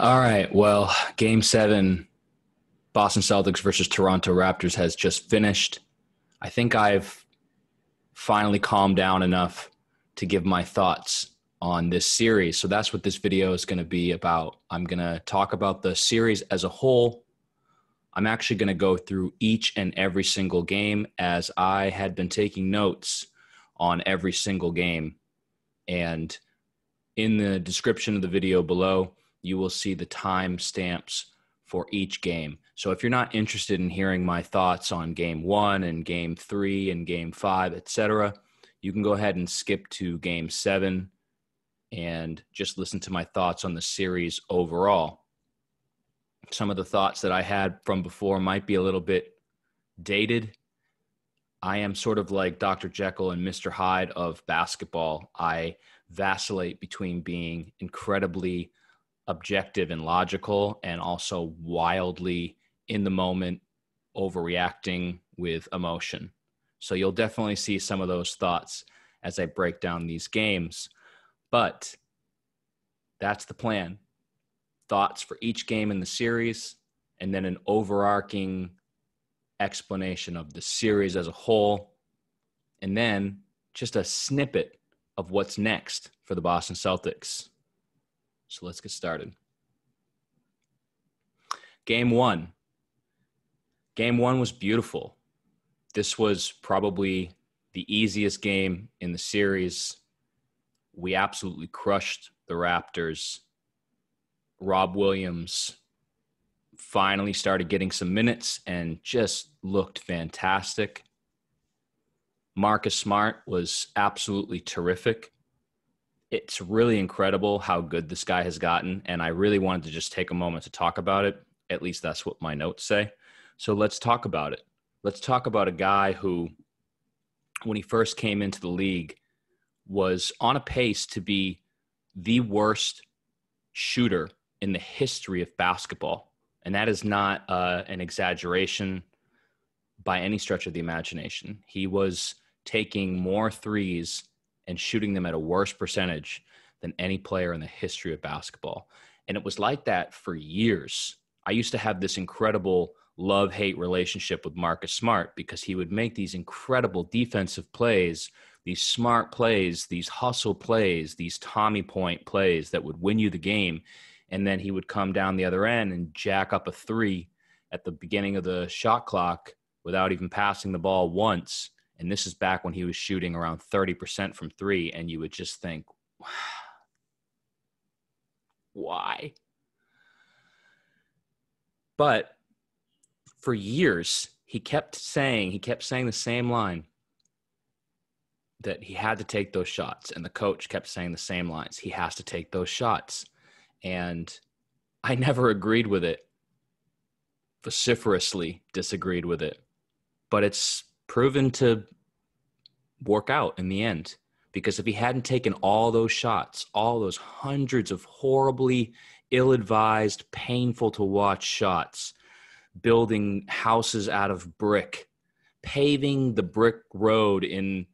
All right. Well, game seven, Boston Celtics versus Toronto Raptors has just finished. I think I've finally calmed down enough to give my thoughts on this series. So that's what this video is going to be about. I'm going to talk about the series as a whole. I'm actually going to go through each and every single game as I had been taking notes on every single game. And in the description of the video below, you will see the time stamps for each game. So if you're not interested in hearing my thoughts on game one and game three and game five, etc., you can go ahead and skip to game seven and just listen to my thoughts on the series overall. Some of the thoughts that I had from before might be a little bit dated. I am sort of like Dr. Jekyll and Mr. Hyde of basketball. I vacillate between being incredibly objective and logical and also wildly in the moment, overreacting with emotion. So you'll definitely see some of those thoughts as I break down these games. But that's the plan. Thoughts for each game in the series, and then an overarching explanation of the series as a whole, and then just a snippet of what's next for the Boston Celtics. So let's get started. Game one. Game one was beautiful. This was probably the easiest game in the series. We absolutely crushed the Raptors. Rob Williams finally started getting some minutes and just looked fantastic. Marcus Smart was absolutely terrific. It's really incredible how good this guy has gotten, and I really wanted to just take a moment to talk about it. At least that's what my notes say. So let's talk about it. Let's talk about a guy who, when he first came into the league, was on a pace to be the worst shooter in the history of basketball. And that is not an exaggeration by any stretch of the imagination. He was taking more threes and shooting them at a worse percentage than any player in the history of basketball. And it was like that for years. I used to have this incredible love-hate relationship with Marcus Smart because he would make these incredible defensive plays, these smart plays, these hustle plays, these Tommy point plays that would win you the game. And then he would come down the other end and jack up a three at the beginning of the shot clock without even passing the ball once. And this is back when he was shooting around 30% from three. And you would just think, why? But for years, he kept saying the same line, that he had to take those shots. And the coach kept saying the same lines. He has to take those shots. And I never agreed with it, vociferously disagreed with it. But it's proven to work out in the end, because if he hadn't taken all those shots, all those hundreds of horribly ill-advised, painful to watch shots, building houses out of brick, paving the brick road in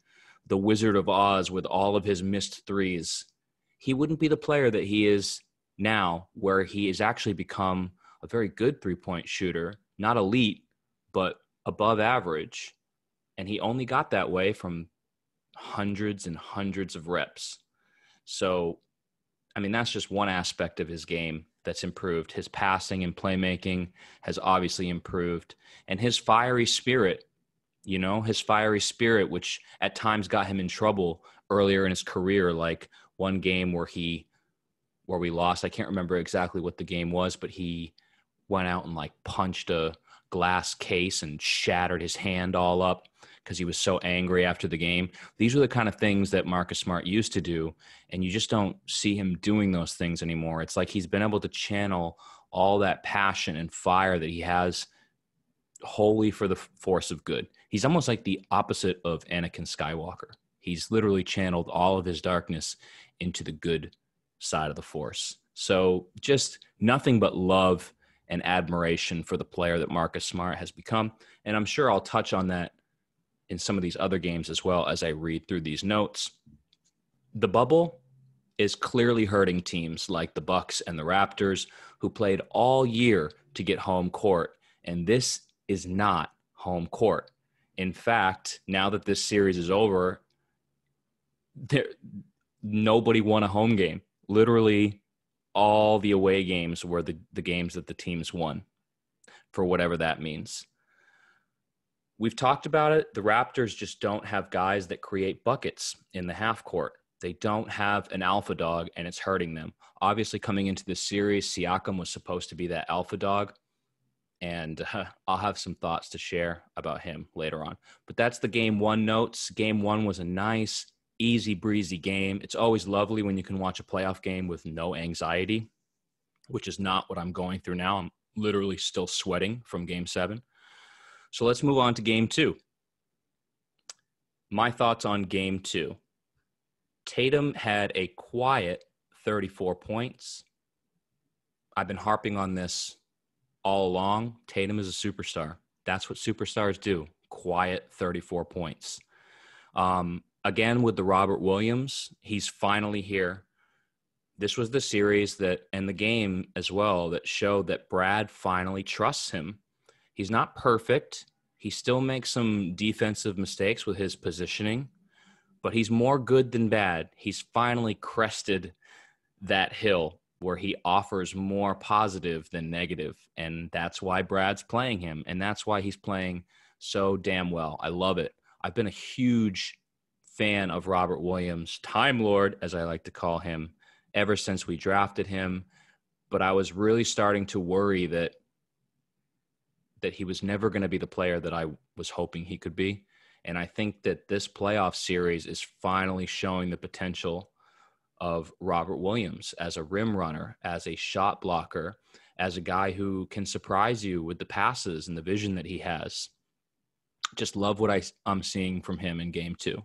The Wizard of Oz with all of his missed threes, he wouldn't be the player that he is now, where he has actually become a very good three-point shooter, not elite, but above average. And he only got that way from hundreds and hundreds of reps. So, I mean, that's just one aspect of his game that's improved. His passing and playmaking has obviously improved. And his fiery spirit, which at times got him in trouble earlier in his career, like one game where we lost. I can't remember exactly what the game was, but he went out and like punched a glass case and shattered his hand all up because he was so angry after the game. These are the kind of things that Marcus Smart used to do, and you just don't see him doing those things anymore. It's like he's been able to channel all that passion and fire that he has wholly for the force of good. He's almost like the opposite of Anakin Skywalker. He's literally channeled all of his darkness into the good side of the force. So just nothing but love and admiration for the player that Marcus Smart has become. And I'm sure I'll touch on that in some of these other games as well as I read through these notes. The bubble, is clearly hurting teams like the Bucks and the Raptors, who played all year to get home court. And this is not home court. In fact, now that this series is over, nobody won a home game. Literally, all the away games were the games that the teams won, for whatever that means. We've talked about it. The Raptors just don't have guys that create buckets in the half court. They don't have an alpha dog, and it's hurting them. Obviously, coming into this series, Siakam was supposed to be that alpha dog, and I'll have some thoughts to share about him later on. But that's the Game 1 notes. Game 1 was a nice, easy breezy game. It's always lovely when you can watch a playoff game with no anxiety, which is not what I'm going through now. I'm literally still sweating from Game 7. So let's move on to Game 2. My thoughts on Game 2. Tatum had a quiet 34 points. I've been harping on this all along. Tatum is a superstar. That's what superstars do. Quiet 34 points. Again, with the Robert Williams, he's finally here. This was the series that, and the game as well, that showed that Brad finally trusts him. He's not perfect. He still makes some defensive mistakes with his positioning, but he's more good than bad. He's finally crested that hill where he offers more positive than negative, and that's why Brad's playing him, and that's why he's playing so damn well. I love it. I've been a huge fan of Robert Williams, Time Lord, as I like to call him, ever since we drafted him, but I was really starting to worry that he was never going to be the player that I was hoping he could be. And I think that this playoff series is finally showing the potential of Robert Williams as a rim runner, as a shot blocker, as a guy who can surprise you with the passes and the vision that he has. Just love what I'm seeing from him in Game 2.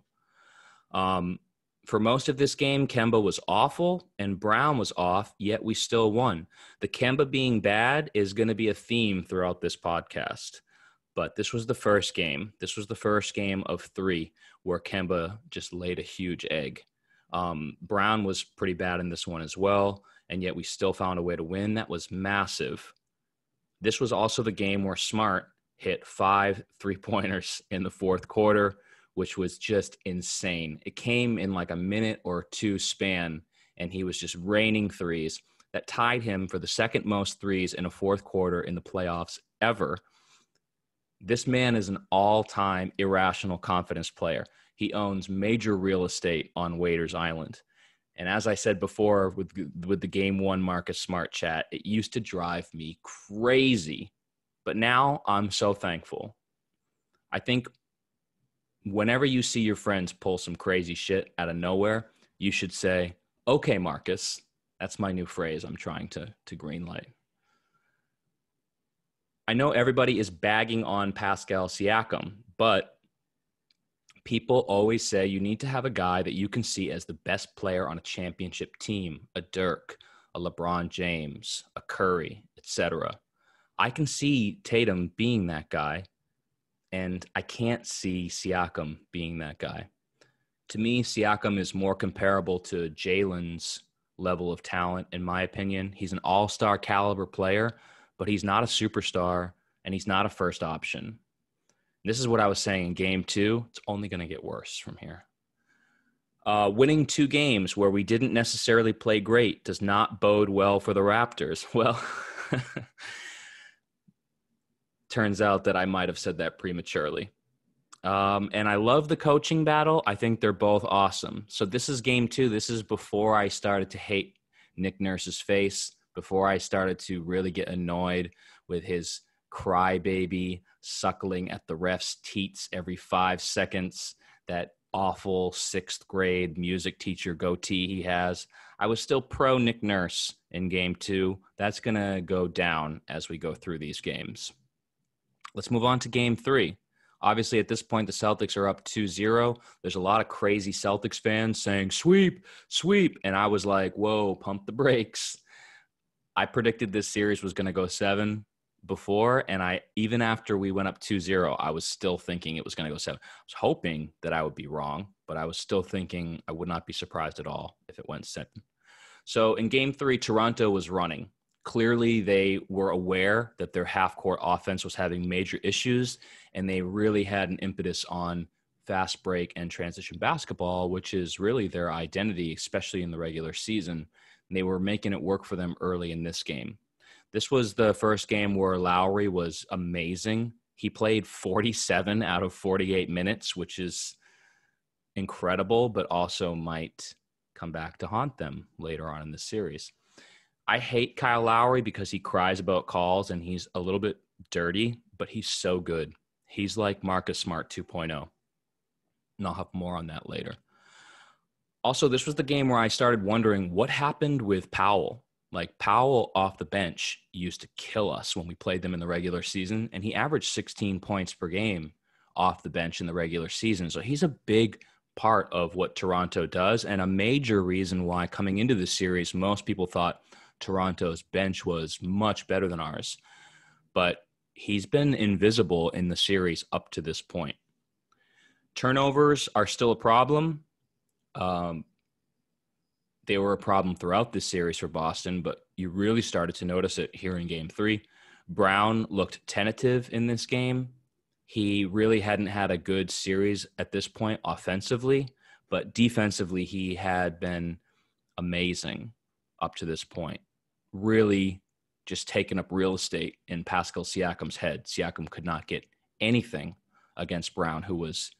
For most of this game, Kemba was awful and Brown was off, yet we still won. The Kemba being bad is going to be a theme throughout this podcast. But this was the first game. This was the first game of 3 where Kemba just laid a huge egg. Brown was pretty bad in this one as well, and yet we still found a way to win. That was massive. This was also the game where Smart hit 5 3-pointers in the fourth quarter, which was just insane. It came in like a minute or 2 span, and he was just raining threes. That tied him for the second most threes in a fourth quarter in the playoffs ever. This man is an all-time irrational confidence player. He owns major real estate on Waiters Island. And as I said before with the Game 1 Marcus Smart chat, it used to drive me crazy. But now I'm so thankful. I think whenever you see your friends pull some crazy shit out of nowhere, you should say, okay, Marcus. That's my new phrase I'm trying to greenlight. I know everybody is bagging on Pascal Siakam, but people always say you need to have a guy that you can see as the best player on a championship team, a Dirk, a LeBron James, a Curry, etc. I can see Tatum being that guy, and I can't see Siakam being that guy. To me, Siakam is more comparable to Jalen's level of talent, in my opinion. He's an all-star caliber player, but he's not a superstar, and he's not a first option. This is what I was saying in Game 2. It's only going to get worse from here. Winning 2 games where we didn't necessarily play great does not bode well for the Raptors. Well, turns out that I might have said that prematurely. And I love the coaching battle. I think they're both awesome. So this is Game 2. This is before I started to hate Nick Nurse's face, before I started to really get annoyed with his crybaby suckling at the ref's teats every 5 seconds, that awful 6th grade music teacher goatee he has. I was still pro Nick Nurse in Game 2. That's going to go down as we go through these games. Let's move on to Game 3. Obviously, at this point, the Celtics are up 2-0. There's a lot of crazy Celtics fans saying, sweep, sweep. And I was like, whoa, pump the brakes. I predicted this series was going to go 7 before, and even after we went up 2-0, I was still thinking it was going to go 7. I was hoping that I would be wrong, but I was still thinking I would not be surprised at all if it went 7. So in game 3, Toronto was running. Clearly, they were aware that their half-court offense was having major issues, and they really had an impetus on fast break and transition basketball, which is really their identity, especially in the regular season. And they were making it work for them early in this game. This was the first game where Lowry was amazing. He played 47 out of 48 minutes, which is incredible, but also might come back to haunt them later on in the series. I hate Kyle Lowry because he cries about calls and he's a little bit dirty, but he's so good. He's like Marcus Smart 2.0. And I'll have more on that later. Also, this was the game where I started wondering what happened with Powell. Like, Powell off the bench used to kill us when we played them in the regular season, and he averaged 16 points per game off the bench in the regular season. So he's a big part of what Toronto does, and a major reason why coming into this series, most people thought Toronto's bench was much better than ours. But he's been invisible in the series up to this point. Turnovers are still a problem. They were a problem throughout this series for Boston, but you really started to notice it here in game 3. Brown looked tentative in this game. He really hadn't had a good series at this point offensively, but defensively he had been amazing up to this point. Really just taking up real estate in Pascal Siakam's head. Siakam could not get anything against Brown, who was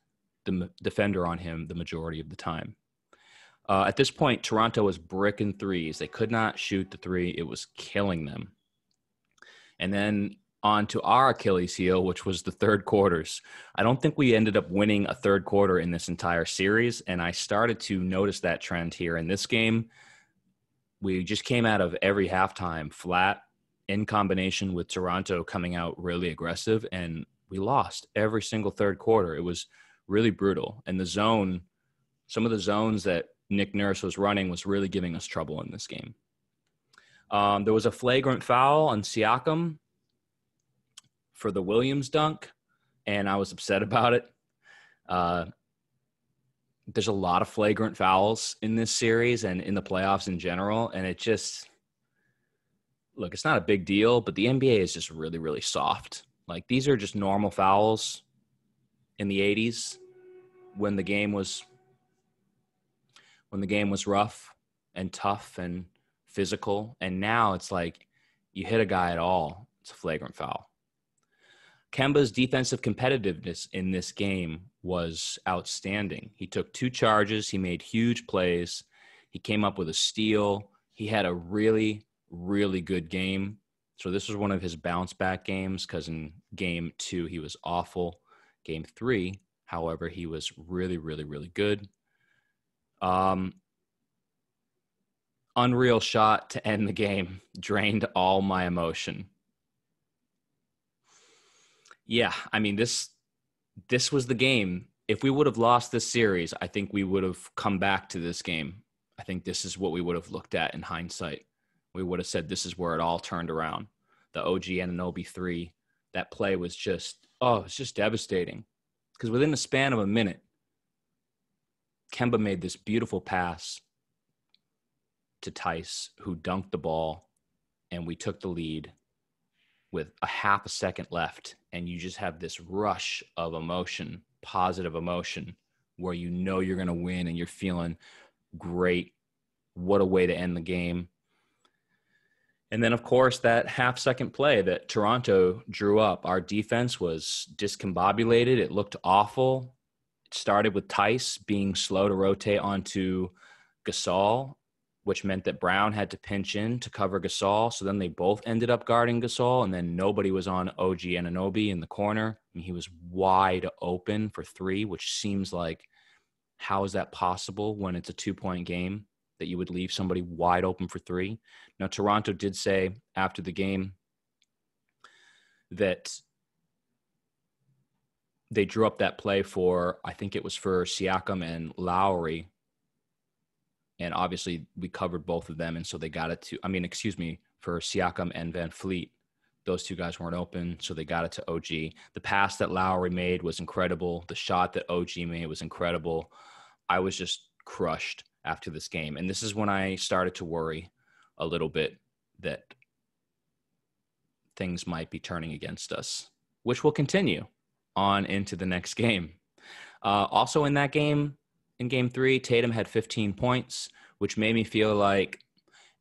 the defender on him the majority of the time. At this point, Toronto was bricking threes. They could not shoot the three. It was killing them. And then on to our Achilles heel, which was the third quarters. I don't think we ended up winning a third quarter in this entire series, and I started to notice that trend here in this game. We just came out of every halftime flat in combination with Toronto coming out really aggressive, and we lost every single third quarter. It was really brutal. And the zone, some of the zones that Nick Nurse was running was really giving us trouble in this game. There was a flagrant foul on Siakam for the Williams dunk, and I was upset about it. There's a lot of flagrant fouls in this series and in the playoffs in general, and it just – look, it's not a big deal, but the NBA is just really, really soft. Like, these are just normal fouls in the 80s when the game was rough and tough and physical, and now it's like you hit a guy at all, it's a flagrant foul. Kemba's defensive competitiveness in this game was outstanding. He took 2 charges. He made huge plays. He came up with a steal. He had a really, really good game. So this was one of his bounce-back games because in game 2, he was awful. Game 3, however, he was really, really, really good. Unreal shot to end the game. Drained all my emotion. Yeah, I mean, this was the game. If we would have lost this series, I think we would have come back to this game. I think this is what we would have looked at in hindsight. We would have said this is where it all turned around. The OG Anunoby 3, that play was just, it's just devastating. Because within the span of a minute, Kemba made this beautiful pass to Tice, who dunked the ball, and we took the lead with a half a second left, and you just have this rush of emotion, positive emotion, where you know you're going to win and you're feeling great. What a way to end the game. And then, of course, that half-second play that Toronto drew up. Our defense was discombobulated. It looked awful. It started with Tice being slow to rotate onto Gasol, which meant that Brown had to pinch in to cover Gasol. So then they both ended up guarding Gasol, and then nobody was on OG Anunoby in the corner. I mean, he was wide open for 3, which seems like, how is that possible when it's a 2-point game that you would leave somebody wide open for 3? Now, Toronto did say after the game that they drew up that play for, I think it was for Siakam and Lowry. And obviously we covered both of them. And so they got it to, for Siakam and Van Fleet. Those 2 guys weren't open, so they got it to OG. The pass that Lowry made was incredible. The shot that OG made was incredible. I was just crushed after this game. And this is when I started to worry a little bit that things might be turning against us, which will continue on into the next game. Also in that game, in game 3, Tatum had 15 points, which made me feel like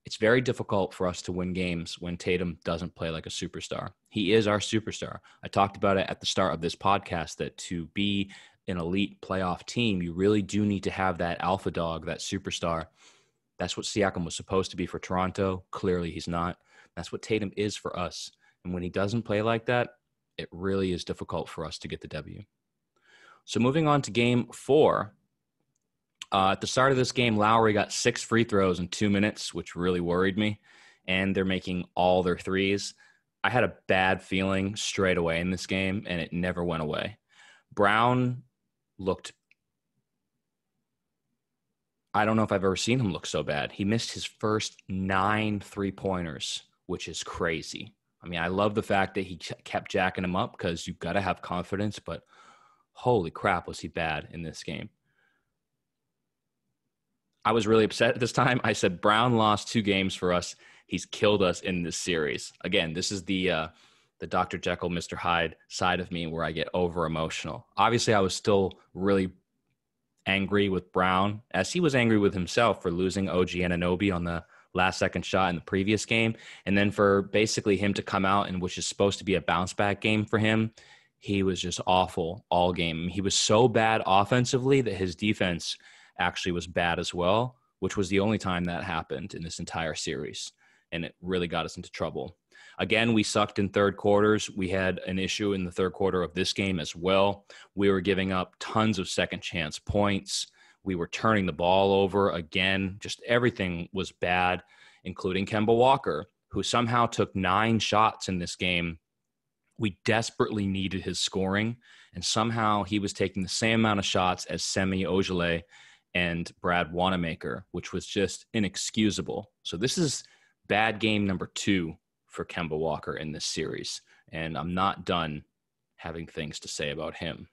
it's very difficult for us to win games when Tatum doesn't play like a superstar. He is our superstar. I talked about it at the start of this podcast that to be an elite playoff team, you really do need to have that alpha dog, that superstar. That's what Siakam was supposed to be for Toronto. Clearly he's not. That's what Tatum is for us. And when he doesn't play like that, it really is difficult for us to get the W. So moving on to game 4, at the start of this game, Lowry got 6 free throws in 2 minutes, which really worried me. And they're making all their threes. I had a bad feeling straight away in this game, and it never went away. Brown looked, I don't know if I've ever seen him look so bad. He missed his first 9 3-pointers, which is crazy. I mean, I love the fact that he kept jacking him up because you've got to have confidence, but holy crap, was he bad in this game. I was really upset at this time. I said, Brown lost 2 games for us. He's killed us in this series. Again, this is the Dr. Jekyll, Mr. Hyde side of me where I get over emotional. Obviously, I was still really angry with Brown, as he was angry with himself for losing OG Anunoby on the last second shot in the previous game. And then for basically him to come out, and which is supposed to be a bounce back game for him, he was just awful all game. He was so bad offensively that his defense actually was bad as well, which was the only time that happened in this entire series. And it really got us into trouble. Again, we sucked in third quarters. We had an issue in the third quarter of this game as well. We were giving up tons of second chance points. We were turning the ball over again. Just everything was bad, including Kemba Walker, who somehow took 9 shots in this game. We desperately needed his scoring, and somehow he was taking the same amount of shots as Semi Ojeleye and Brad Wanamaker, which was just inexcusable. So this is bad game number 2 for Kemba Walker in this series, and I'm not done having things to say about him.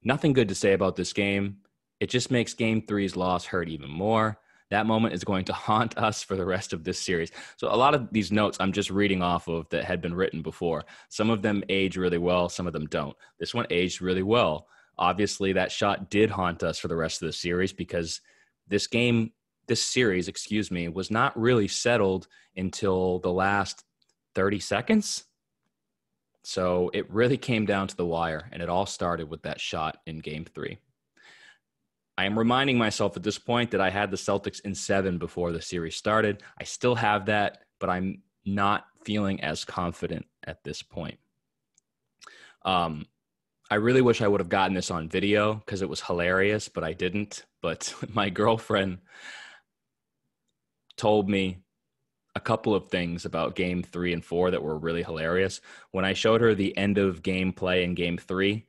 Nothing good to say about this game. It just makes game 3's loss hurt even more. That moment is going to haunt us for the rest of this series. So a lot of these notes I'm just reading off of that had been written before. Some of them age really well, some of them don't. This one aged really well. Obviously, that shot did haunt us for the rest of the series because this series, was not really settled until the last 30 seconds. So it really came down to the wire, and it all started with that shot in game 3. I am reminding myself at this point that I had the Celtics in 7 before the series started. I still have that, but I'm not feeling as confident at this point. I really wish I would have gotten this on video because it was hilarious, but I didn't. But my girlfriend told me a couple of things about game 3 and 4 that were really hilarious. When I showed her the end of game play in game 3,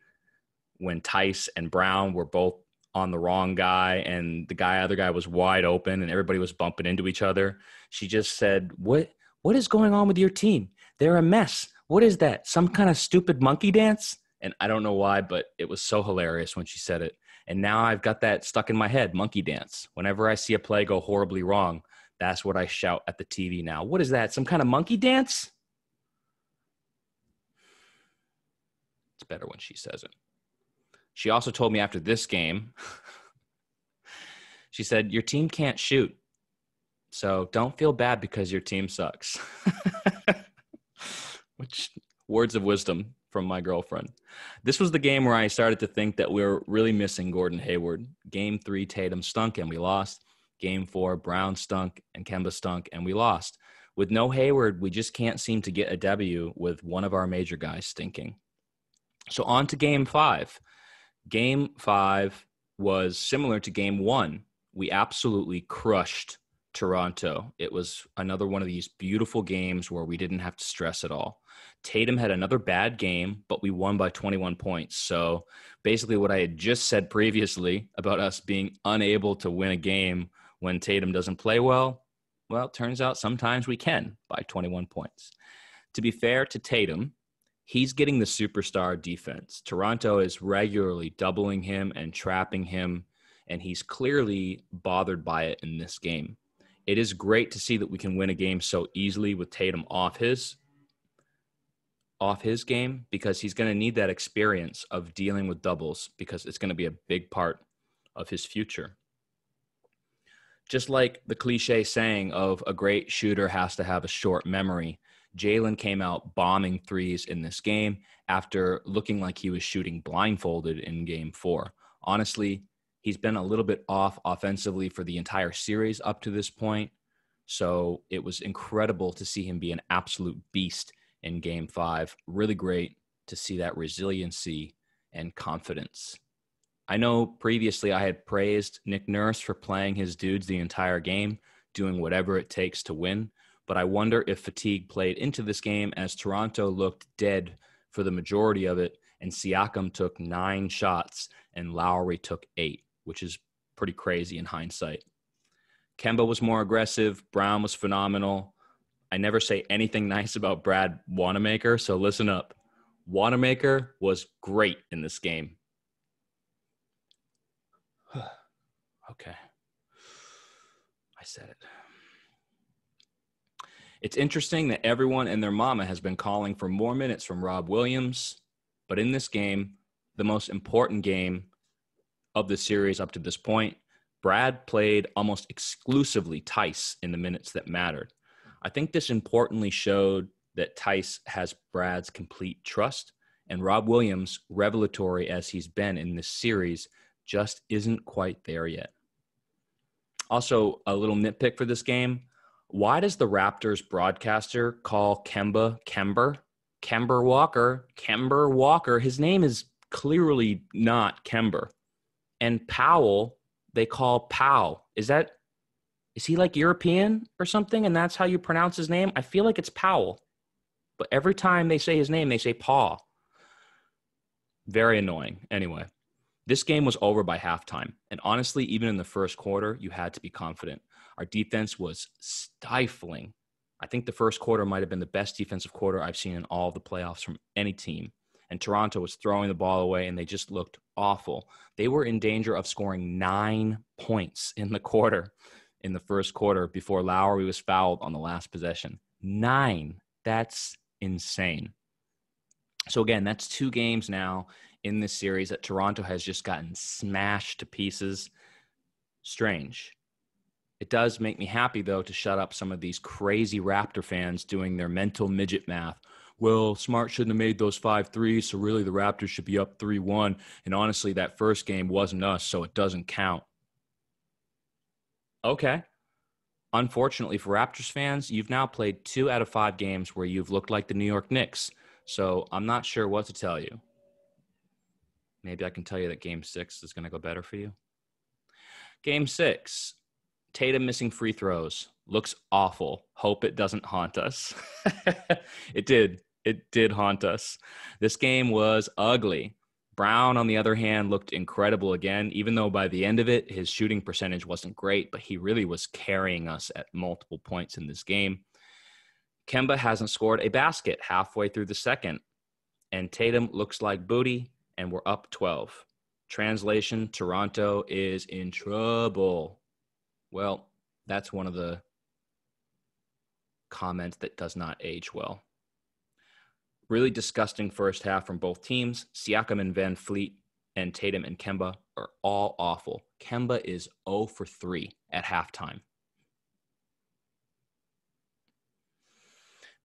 when Tice and Brown were both on the wrong guy and the other guy was wide open and everybody was bumping into each other, she just said, what is going on with your team? They're a mess. What is that? Some kind of stupid monkey dance? And I don't know why, but it was so hilarious when she said it. And now I've got that stuck in my head, monkey dance. Whenever I see a play go horribly wrong, that's what I shout at the TV now. What is that? Some kind of monkey dance? It's better when she says it. She also told me after this game, she said, your team can't shoot. So don't feel bad because your team sucks. Which, words of wisdom from my girlfriend. This was the game where I started to think that we were really missing Gordon Hayward. Game 3, Tatum stunk and we lost. Game 4, Brown stunk and Kemba stunk and we lost. With no Hayward, we just can't seem to get a W with one of our major guys stinking. So on to Game 5. Game 5 was similar to Game 1. We absolutely crushed Toronto. It was another one of these beautiful games where we didn't have to stress at all. Tatum had another bad game, but we won by 21 points. So basically what I had just said previously about us being unable to win a game when Tatum doesn't play well, it turns out sometimes we can by 21 points. To be fair to Tatum, he's getting the superstar defense. Toronto is regularly doubling him and trapping him and he's clearly bothered by it in this game. It is great to see that we can win a game so easily with Tatum off his game, because he's going to need that experience of dealing with doubles, because it's going to be a big part of his future. Just like the cliche saying of a great shooter has to have a short memory, Jalen came out bombing threes in this game after looking like he was shooting blindfolded in game 4. Honestly, he's been a little bit off offensively for the entire series up to this point. So it was incredible to see him be an absolute beast in game 5. Really great to see that resiliency and confidence. I know previously I had praised Nick Nurse for playing his dudes the entire game, doing whatever it takes to win, but I wonder if fatigue played into this game, as Toronto looked dead for the majority of it, and Siakam took 9 shots and Lowry took 8, which is pretty crazy in hindsight. Kemba was more aggressive. Brown was phenomenal. I never say anything nice about Brad Wanamaker, so listen up. Wanamaker was great in this game. Okay. I said it. It's interesting that everyone and their mama has been calling for more minutes from Rob Williams, but in this game, the most important game of the series up to this point, Brad played almost exclusively Tice in the minutes that mattered. I think this importantly showed that Tice has Brad's complete trust, and Rob Williams, revelatory as he's been in this series, just isn't quite there yet. Also, a little nitpick for this game. Why does the Raptors broadcaster call Kemba Walker? His name is clearly not Kemba. And Powell, they call Pow. Is he like European or something, and that's how you pronounce his name? I feel like it's Powell. But every time they say his name, they say Paw. Very annoying. Anyway, this game was over by halftime. And honestly, even in the first quarter, you had to be confident. Our defense was stifling. I think the first quarter might have been the best defensive quarter I've seen in all of the playoffs from any team. And Toronto was throwing the ball away, and they just looked awful. They were in danger of scoring 9 points in the first quarter, before Lowry was fouled on the last possession. 9. That's insane. So again, that's 2 games now in this series that Toronto has just gotten smashed to pieces. Strange. It does make me happy, though, to shut up some of these crazy Raptor fans doing their mental midget math. Well, Smart shouldn't have made those 5 threes, so really the Raptors should be up 3-1. And honestly, that first game wasn't us, so it doesn't count. Okay. Unfortunately for Raptors fans, you've now played 2 out of 5 games where you've looked like the New York Knicks. So I'm not sure what to tell you. Maybe I can tell you that Game 6 is going to go better for you. Game 6, Tatum missing free throws. Looks awful. Hope it doesn't haunt us. It did. It did haunt us. This game was ugly. Brown, on the other hand, looked incredible again, even though by the end of it, his shooting percentage wasn't great, but he really was carrying us at multiple points in this game. Kemba hasn't scored a basket halfway through the second, and Tatum looks like booty, and we're up 12. Translation, Toronto is in trouble. Well, that's one of the comments that does not age well. Really disgusting first half from both teams. Siakam and Van Fleet and Tatum and Kemba are all awful. Kemba is 0 for 3 at halftime.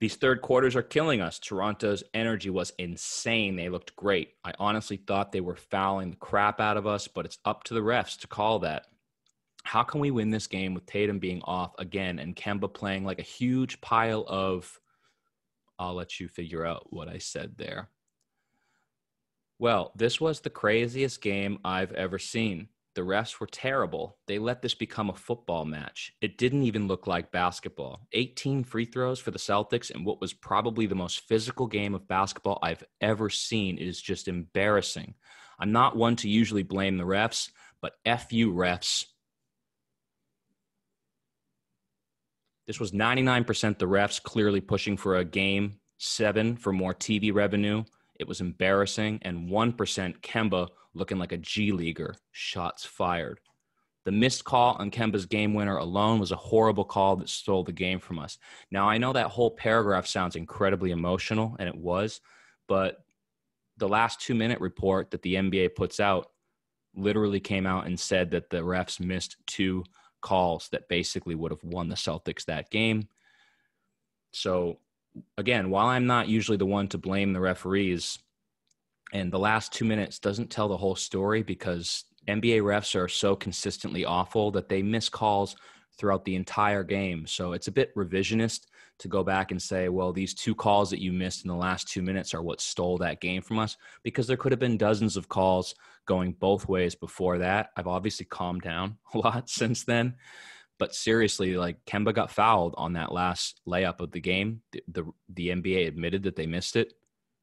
These third quarters are killing us. Toronto's energy was insane. They looked great. I honestly thought they were fouling the crap out of us, but it's up to the refs to call that. How can we win this game with Tatum being off again and Kemba playing like a huge pile of... I'll let you figure out what I said there. Well, this was the craziest game I've ever seen. The refs were terrible. They let this become a football match. It didn't even look like basketball. 18 free throws for the Celtics in what was probably the most physical game of basketball I've ever seen. It is just embarrassing. I'm not one to usually blame the refs, but F you refs. This was 99% the refs clearly pushing for a game 7 for more TV revenue. It was embarrassing. And 1% Kemba looking like a G-leaguer. Shots fired. The missed call on Kemba's game winner alone was a horrible call that stole the game from us. Now, I know that whole paragraph sounds incredibly emotional, and it was, but the last 2-minute report that the NBA puts out literally came out and said that the refs missed 2 calls that basically would have won the Celtics that game. So, again, while I'm not usually the one to blame the referees, and the last 2 minutes doesn't tell the whole story because NBA refs are so consistently awful that they miss calls throughout the entire game. So it's a bit revisionist to go back and say, well, these 2 calls that you missed in the last 2 minutes are what stole that game from us, because there could have been dozens of calls going both ways before that. I've obviously calmed down a lot since then. But seriously, like, Kemba got fouled on that last layup of the game. The NBA admitted that they missed it,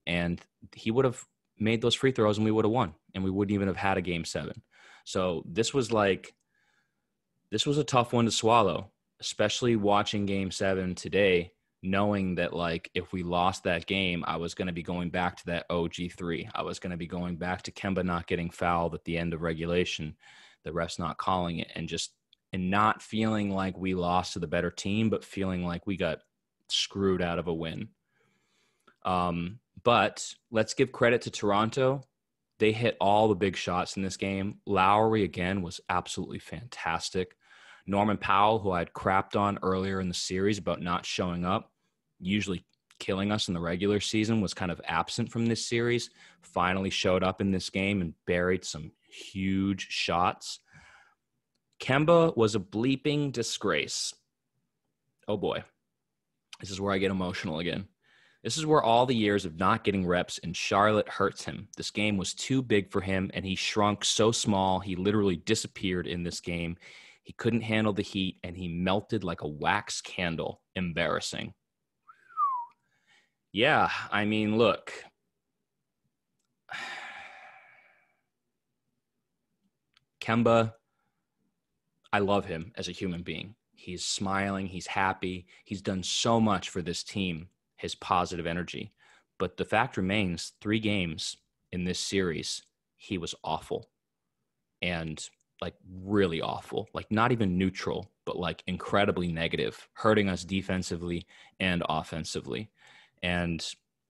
and he would have made those free throws and we would have won, and we wouldn't even have had a game 7. So this was a tough one to swallow, especially watching game 7 today, knowing that, like, if we lost that game, I was going to be going back to that OG3. I was going to be going back to Kemba not getting fouled at the end of regulation, the refs not calling it, and not feeling like we lost to the better team, but feeling like we got screwed out of a win. But let's give credit to Toronto. They hit all the big shots in this game. Lowry, again, was absolutely fantastic. Norman Powell, who I had crapped on earlier in the series about not showing up, usually killing us in the regular season, was kind of absent from this series, finally showed up in this game and buried some huge shots. Kemba was a bleeping disgrace. Oh, boy. This is where I get emotional again. This is where all the years of not getting reps in Charlotte hurts him. This game was too big for him, and he shrunk so small, he literally disappeared in this game. He couldn't handle the heat, and he melted like a wax candle. Embarrassing. Yeah, I mean, look. Kemba, I love him as a human being. He's smiling. He's happy. He's done so much for this team, his positive energy. But the fact remains, 3 games in this series, he was awful. And, like, really awful. Like, not even neutral, but, like, incredibly negative, hurting us defensively and offensively. And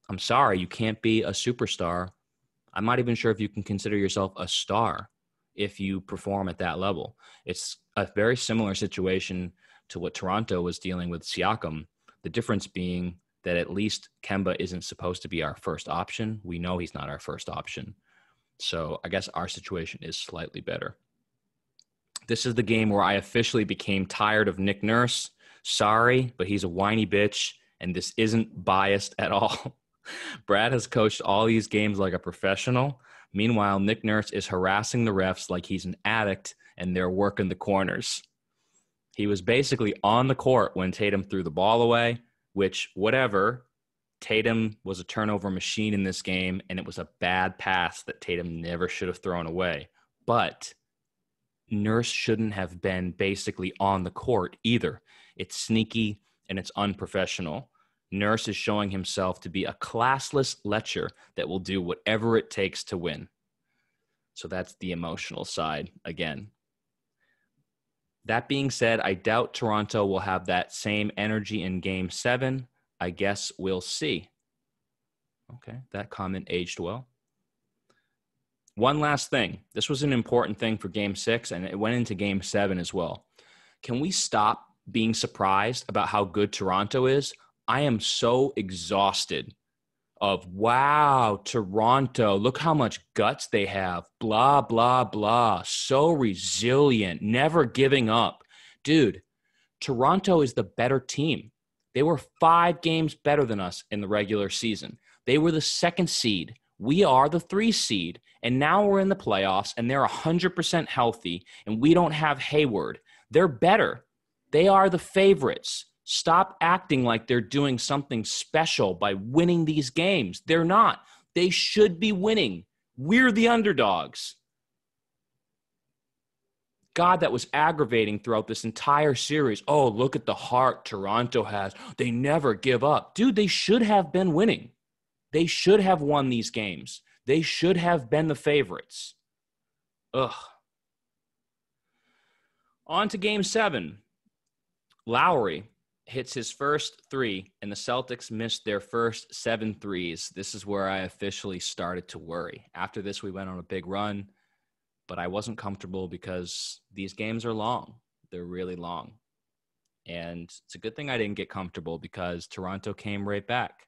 I'm sorry, you can't be a superstar. I'm not even sure if you can consider yourself a star if you perform at that level. It's a very similar situation to what Toronto was dealing with Siakam. The difference being that at least Kemba isn't supposed to be our first option. We know he's not our first option. So I guess our situation is slightly better. This is the game where I officially became tired of Nick Nurse. Sorry, but he's a whiny bitch, and this isn't biased at all. Brad has coached all these games like a professional. Meanwhile, Nick Nurse is harassing the refs like he's an addict, and they're working the corners. He was basically on the court when Tatum threw the ball away, which, whatever, Tatum was a turnover machine in this game, and it was a bad pass that Tatum never should have thrown away. But Nurse shouldn't have been basically on the court either. It's sneaky and it's unprofessional. Nurse is showing himself to be a classless lecher that will do whatever it takes to win. So that's the emotional side again. That being said, I doubt Toronto will have that same energy in Game 7. I guess we'll see. Okay, that comment aged well. One last thing. This was an important thing for Game 6, and it went into Game 7 as well. Can we stop being surprised about how good Toronto is? I am so exhausted of, wow, Toronto, look how much guts they have, blah, blah, blah, so resilient, never giving up. Dude, Toronto is the better team. They were 5 games better than us in the regular season. They were the 2nd seed. We are the 3 seed. And now we're in the playoffs, and they're 100% healthy, and we don't have Hayward. They're better. They are the favorites. Stop acting like they're doing something special by winning these games. They're not. They should be winning. We're the underdogs. God, that was aggravating throughout this entire series. Oh, look at the heart Toronto has. They never give up. Dude, they should have been winning. They should have won these games. They should have been the favorites. Ugh. On to game 7. Lowry hits his first 3, and the Celtics missed their first 7 threes. This is where I officially started to worry. After this, we went on a big run, but I wasn't comfortable because these games are long. They're really long. And it's a good thing I didn't get comfortable because Toronto came right back.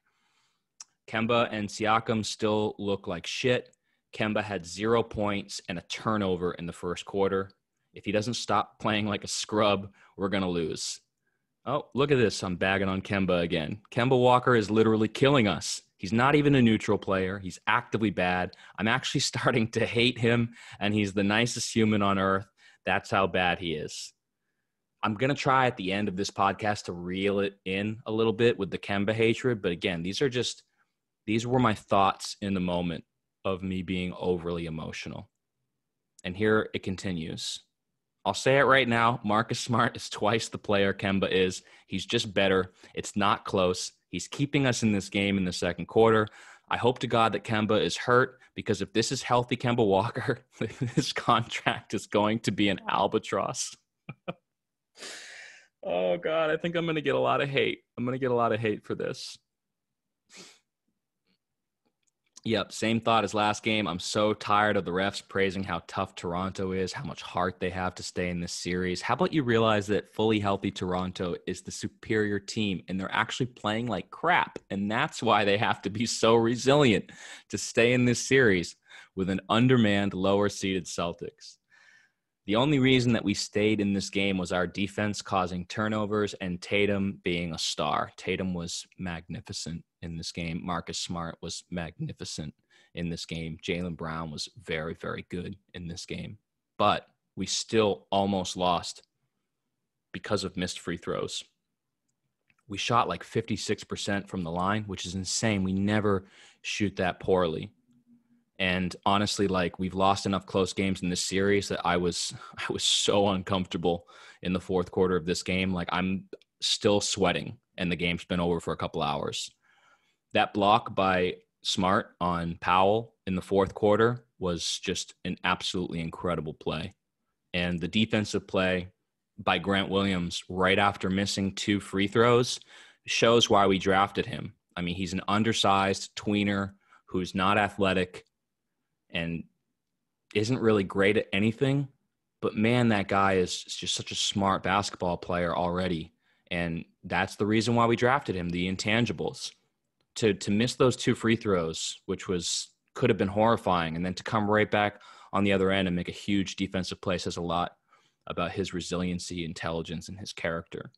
Kemba and Siakam still look like shit. Kemba had 0 points and a turnover in the first quarter. If he doesn't stop playing like a scrub, we're going to lose. Oh, look at this. I'm bagging on Kemba again. Kemba Walker is literally killing us. He's not even a neutral player. He's actively bad. I'm actually starting to hate him, and he's the nicest human on earth. That's how bad he is. I'm going to try at the end of this podcast to reel it in a little bit with the Kemba hatred. But again, these were my thoughts in the moment of me being overly emotional. And here it continues. I'll say it right now. Marcus Smart is twice the player Kemba is. He's just better. It's not close. He's keeping us in this game in the second quarter. I hope to God that Kemba is hurt, because if this is healthy Kemba Walker, this contract is going to be an albatross. Oh, God, I think I'm going to get a lot of hate. I'm going to get a lot of hate for this. Yep, same thought as last game. I'm so tired of the refs praising how tough Toronto is, how much heart they have to stay in this series. How about you realize that fully healthy Toronto is the superior team, and they're actually playing like crap, and that's why they have to be so resilient to stay in this series with an undermanned, lower-seeded Celtics. The only reason that we stayed in this game was our defense causing turnovers and Tatum being a star. Tatum was magnificent in this game. Marcus Smart was magnificent in this game. Jaylen Brown was very, very good in this game. But we still almost lost because of missed free throws. We shot like 56% from the line, which is insane. We never shoot that poorly. And honestly, like, we've lost enough close games in this series that I was so uncomfortable in the fourth quarter of this game. Like, I'm still sweating, and the game's been over for a couple hours. That block by Smart on Powell in the fourth quarter was just an absolutely incredible play. And the defensive play by Grant Williams right after missing 2 free throws shows why we drafted him. I mean, he's an undersized tweener who's not athletic and isn't really great at anything. But, man, that guy is just such a smart basketball player already. And that's the reason why we drafted him, the intangibles. To miss those 2 free throws, which could have been horrifying, and then to come right back on the other end and make a huge defensive play says a lot about his resiliency, intelligence, and his character.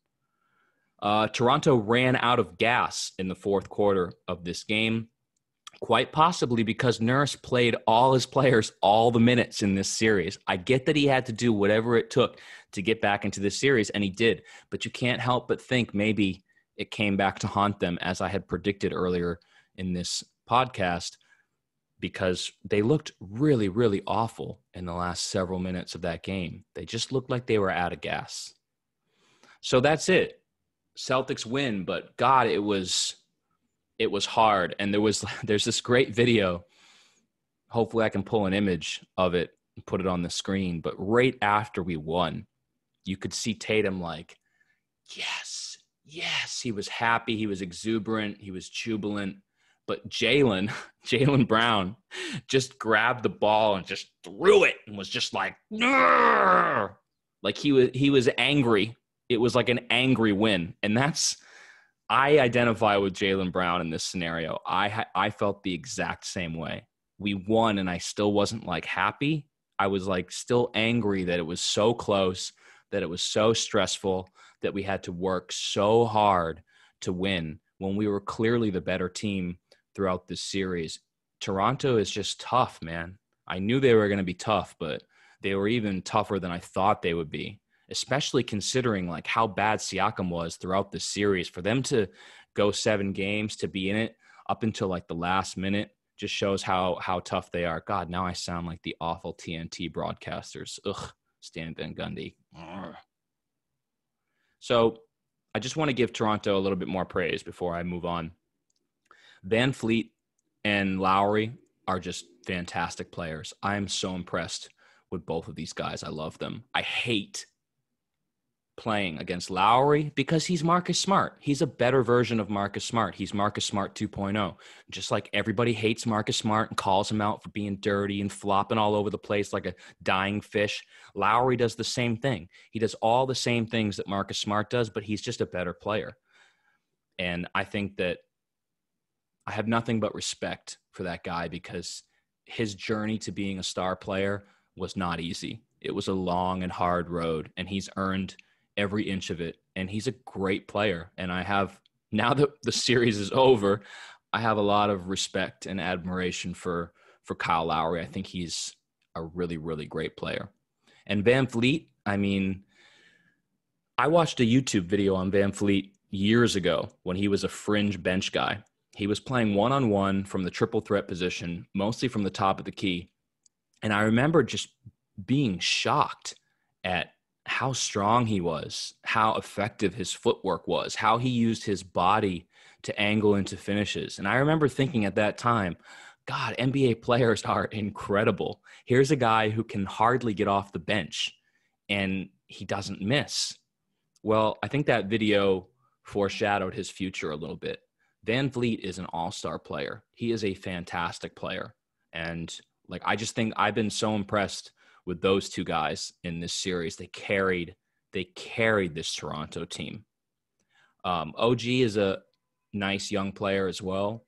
Toronto ran out of gas in the fourth quarter of this game, quite possibly because Nurse played all his players all the minutes in this series. I get that he had to do whatever it took to get back into this series, and he did. But you can't help but think maybe it came back to haunt them, as I had predicted earlier in this podcast, because they looked really, really awful in the last several minutes of that game. They just looked like they were out of gas. So that's it. Celtics win, but God, it was hard. And there's this great video. Hopefully I can pull an image of it and put it on the screen. But right after we won, you could see Tatum like, yes, he was happy. He was exuberant. He was jubilant. But Jaylen Brown just grabbed the ball and just threw it and was just like, "Grr!" Like he was angry. It was like an angry win. And I identify with Jaylen Brown in this scenario. I felt the exact same way. We won, and I still wasn't like happy. I was like still angry that it was so close, that it was so stressful, that we had to work so hard to win when we were clearly the better team throughout this series. Toronto is just tough, man. I knew they were going to be tough, but they were even tougher than I thought they would be, especially considering like how bad Siakam was throughout the series. For them to go 7 games, to be in it up until like the last minute, just shows how tough they are. God, now I sound like the awful TNT broadcasters. Ugh, Stan Van Gundy. Ugh. So I just want to give Toronto a little bit more praise before I move on. Van Fleet and Lowry are just fantastic players. I am so impressed with both of these guys. I love them. I hate playing against Lowry because he's Marcus Smart. He's a better version of Marcus Smart. He's Marcus Smart 2.0. Just like everybody hates Marcus Smart and calls him out for being dirty and flopping all over the place like a dying fish, Lowry does the same thing. He does all the same things that Marcus Smart does, but he's just a better player. And I think that I have nothing but respect for that guy because his journey to being a star player was not easy. It was a long and hard road, and he's earned every inch of it. And he's a great player. And I have, now that the series is over, I have a lot of respect and admiration for Kyle Lowry. I think he's a really, really great player. And Van Vliet, I mean, I watched a YouTube video on Van Vliet years ago when he was a fringe bench guy. He was playing one-on-one from the triple threat position, mostly from the top of the key. And I remember just being shocked at how strong he was, how effective his footwork was, how he used his body to angle into finishes. And I remember thinking at that time, God, NBA players are incredible. Here's a guy who can hardly get off the bench, and he doesn't miss. Well, I think that video foreshadowed his future a little bit. Van Vliet is an all-star player. He is a fantastic player. And like, I just think I've been so impressed with those two guys in this series. They carried this Toronto team. OG is a nice young player as well,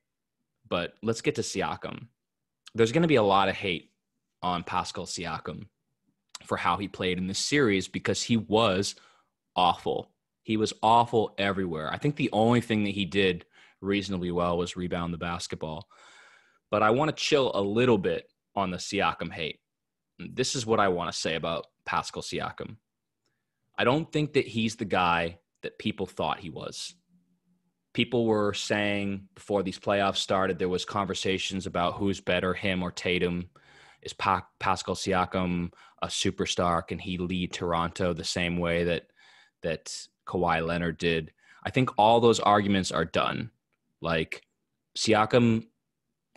but let's get to Siakam. There's going to be a lot of hate on Pascal Siakam for how he played in this series because he was awful. He was awful everywhere. I think the only thing that he did reasonably well was rebound the basketball. But I want to chill a little bit on the Siakam hate. This is what I want to say about Pascal Siakam. I don't think that he's the guy that people thought he was. People were saying before these playoffs started, there was conversations about who's better, him or Tatum. Is Pascal Siakam a superstar? Can he lead Toronto the same way that Kawhi Leonard did? I think all those arguments are done. Like, Siakam,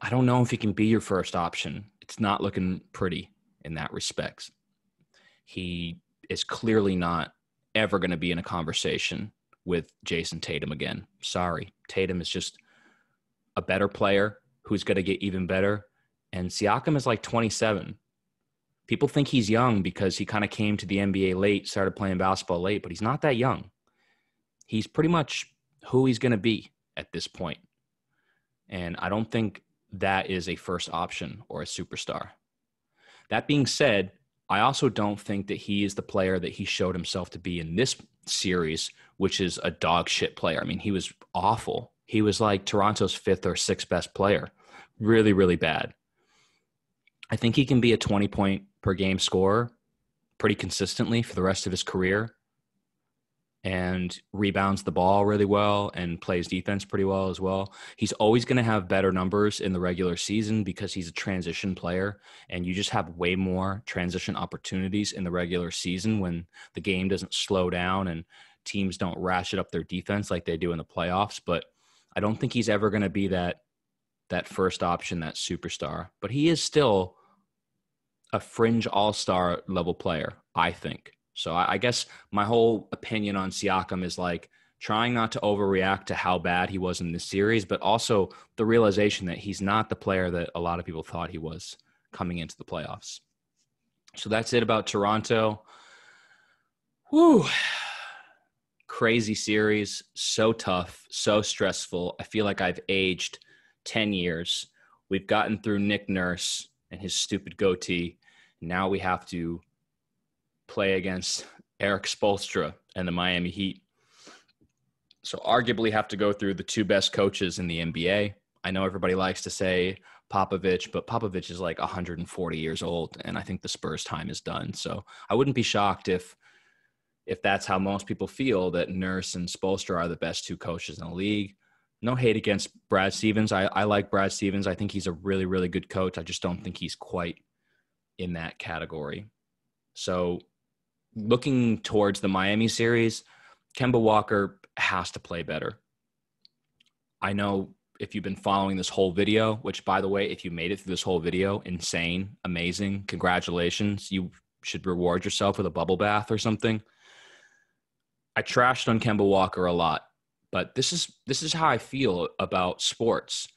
I don't know if he can be your first option. It's not looking pretty in that respect. He is clearly not ever going to be in a conversation with Jason Tatum again. Sorry. Tatum is just a better player who's going to get even better. And Siakam is like 27. People think he's young because he kind of came to the NBA late, started playing basketball late, but he's not that young. He's pretty much who he's going to be at this point. And I don't think that is a first option or a superstar. That being said, I also don't think that he is the player that he showed himself to be in this series, which is a dog shit player. I mean, he was awful. He was like Toronto's 5th or 6th best player. Really, really bad. I think he can be a 20-point per game scorer pretty consistently for the rest of his career and rebounds the ball really well and plays defense pretty well as well. He's always going to have better numbers in the regular season because he's a transition player, and you just have way more transition opportunities in the regular season when the game doesn't slow down and teams don't ratchet up their defense like they do in the playoffs. But I don't think he's ever going to be that first option, that superstar. But he is still a fringe all-star level player, I think. So I guess my whole opinion on Siakam is like trying not to overreact to how bad he was in this series, but also the realization that he's not the player that a lot of people thought he was coming into the playoffs. So that's it about Toronto. Whew. Crazy series. So tough, so stressful. I feel like I've aged 10 years. We've gotten through Nick Nurse and his stupid goatee. Now we have to play against Eric Spoelstra and the Miami Heat. So arguably have to go through the two best coaches in the NBA. I know everybody likes to say Popovich, but Popovich is like 140 years old, and I think the Spurs time is done. So I wouldn't be shocked if that's how most people feel, that Nurse and Spoelstra are the best two coaches in the league. No hate against Brad Stevens. I like Brad Stevens. I think he's a really, really good coach. I just don't think he's quite in that category. So looking towards the Miami series, Kemba Walker has to play better. I know if you've been following this whole video, which, by the way, if you made it through this whole video, insane, amazing, congratulations. You should reward yourself with a bubble bath or something. I trashed on Kemba Walker a lot, but this is how I feel about sports.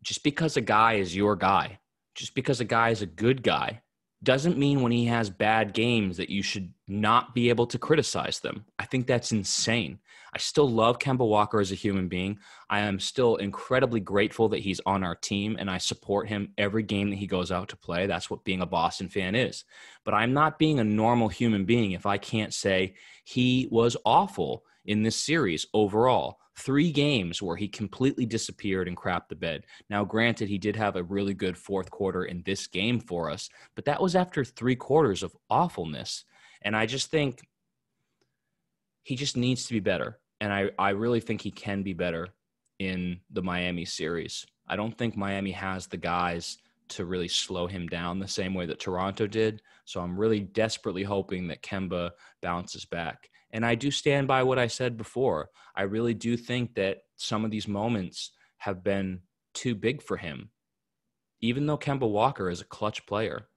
Just because a guy is your guy, just because a guy is a good guy, doesn't mean when he has bad games that you should not be able to criticize them. I think that's insane. I still love Kemba Walker as a human being. I am still incredibly grateful that he's on our team, and I support him every game that he goes out to play. That's what being a Boston fan is. But I'm not being a normal human being if I can't say he was awful in this series overall. 3 games where he completely disappeared and crapped the bed. Now, granted, he did have a really good fourth quarter in this game for us, but that was after 3 quarters of awfulness. And I just think he just needs to be better. And I really think he can be better in the Miami series. I don't think Miami has the guys to really slow him down the same way that Toronto did. So I'm really desperately hoping that Kemba bounces back. And I do stand by what I said before. I really do think that some of these moments have been too big for him. Even though Kemba Walker is a clutch player,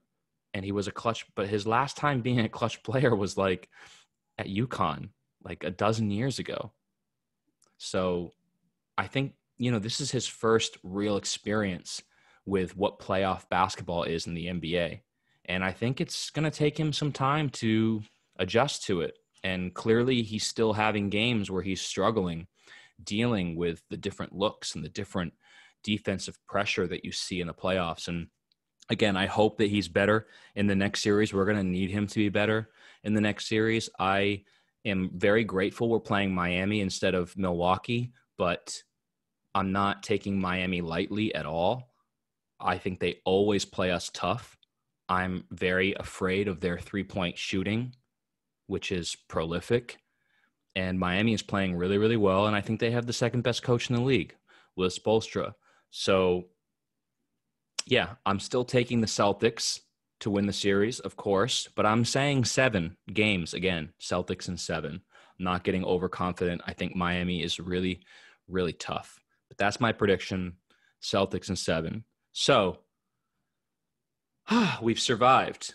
and he was a clutch, but his last time being a clutch player was like at UConn, like a dozen years ago. So I think, this is his first real experience with what playoff basketball is in the NBA. And I think it's going to take him some time to adjust to it. And clearly he's still having games where he's struggling, dealing with the different looks and the different defensive pressure that you see in the playoffs. And again, I hope that he's better in the next series. We're going to need him to be better in the next series. I am very grateful we're playing Miami instead of Milwaukee, but I'm not taking Miami lightly at all. I think they always play us tough. I'm very afraid of their 3-point shooting, which is prolific. And Miami is playing really, really well. And I think they have the second best coach in the league, Liz Spoelstra. So, yeah, I'm still taking the Celtics to win the series, of course. But I'm saying 7 games again, Celtics in 7. I'm not getting overconfident. I think Miami is really, really tough. But that's my prediction, Celtics in 7. So, we've survived.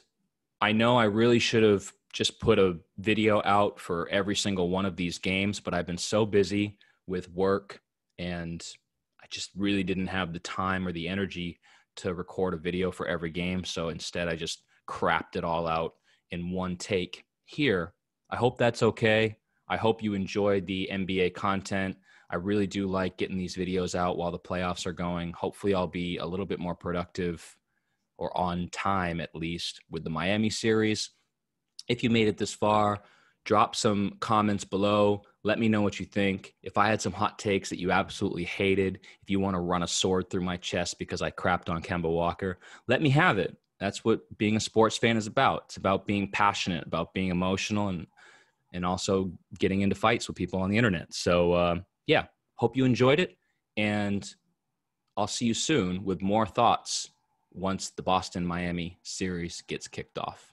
I know I really should have just put a video out for every single one of these games, but I've been so busy with work and I just really didn't have the time or the energy to record a video for every game. So instead I just crapped it all out in one take here. I hope that's okay. I hope you enjoyed the NBA content. I really do like getting these videos out while the playoffs are going. Hopefully I'll be a little bit more productive, or on time at least, with the Miami series. If you made it this far, drop some comments below. Let me know what you think. If I had some hot takes that you absolutely hated, if you want to run a sword through my chest because I crapped on Kemba Walker, let me have it. That's what being a sports fan is about. It's about being passionate, about being emotional, and also getting into fights with people on the internet. So, yeah, hope you enjoyed it. And I'll see you soon with more thoughts once the Boston-Miami series gets kicked off.